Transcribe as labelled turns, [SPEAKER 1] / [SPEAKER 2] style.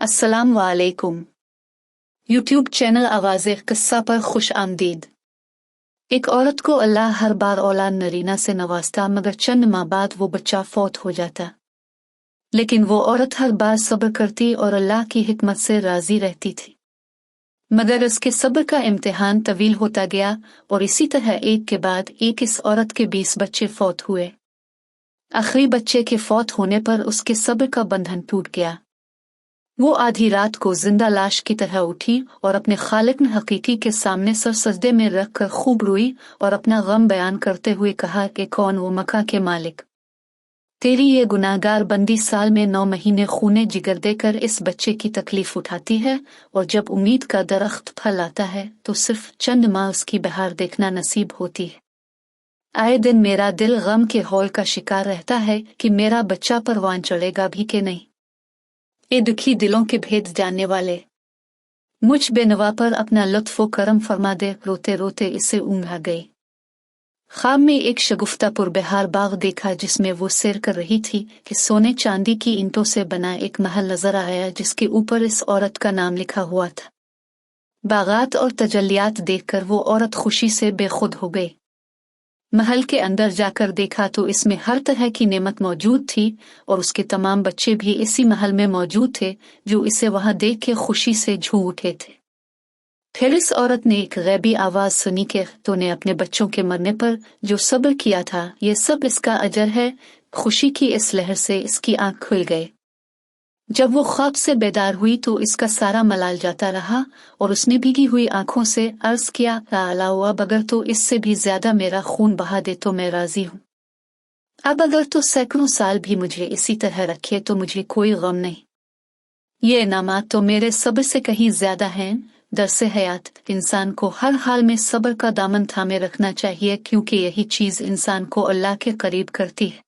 [SPEAKER 1] अस्सलाम वालेकुम। YouTube channel आवाज़े क़िस्सा पर खुश आमदीद। एक औरत को अल्लाह हर बार औलाद नरीना से नवाजता, मगर चंद माह बाद वो बच्चा फौत हो जाता। लेकिन वो औरत हर बार सब्र करती और अल्लाह की हिकमत से राजी रहती थी। मगर उसके सब्र का इम्तिहान तवील होता गया और इसी तरह एक के बाद एक इस औरत के 20 बच्चे फौत हुए। आखिरी बच्चे के फौत होने पर उसके सब्र का बंधन टूट गया। वो आधी रात को जिंदा लाश की तरह उठी और अपने खालिक हकीकी के सामने सर सजदे में रखकर खूब रोई और अपना गम बयान करते हुए कहा कि कौन वो मक्का के मालिक, तेरी ये गुनाहगार बंदी साल में 9 महीने खूने जिगर देकर इस बच्चे की तकलीफ उठाती है, और जब उम्मीद का दरख्त फल आता है तो सिर्फ चंद माह उसकी बहार देखना नसीब होती है। आए दिन मेरा दिल गम के हौल का शिकार रहता है कि मेरा बच्चा परवान चढ़ेगा भी कि नहीं। ए दुखी दिलों के भेद जानने वाले, मुझ बेनवा पर अपना लुत्फ़ करम फरमा दे। रोते रोते इसे ऊँघ आ गई। ख्वाब में एक शगुफ्ता पुरबहार बाग देखा जिसमें वो सैर कर रही थी कि सोने चांदी की ईंटों से बना एक महल नजर आया जिसके ऊपर इस औरत का नाम लिखा हुआ था। बागात और तजल्लियात देखकर वो औरत खुशी से बेखुद हो गई। महल के अंदर जाकर देखा तो इसमें हर तरह की नेमत मौजूद थी और उसके तमाम बच्चे भी इसी महल में मौजूद थे जो इसे वहां देख के खुशी से झूम उठे थे। फिर इस औरत ने एक गैबी आवाज सुनी कि तो ने अपने बच्चों के मरने पर जो सब्र किया था ये सब इसका अजर है। खुशी की इस लहर से इसकी आंख खुल गई। जब वो ख्वाब से बेदार हुई तो इसका सारा मलाल जाता रहा और उसने भीगी हुई आंखों से अर्ज किया, अल्लाह अगर तो इससे भी ज्यादा मेरा खून बहा दे तो मैं राजी हूँ। अब अगर तो सैकड़ों साल भी मुझे इसी तरह रखे तो मुझे कोई गम नहीं। ये इनामात तो मेरे सब्र से कहीं ज्यादा हैं। दरसे हयात इंसान को हर हाल में सब्र का दामन थामे रखना चाहिए, क्योंकि यही चीज इंसान को अल्लाह के करीब करती है।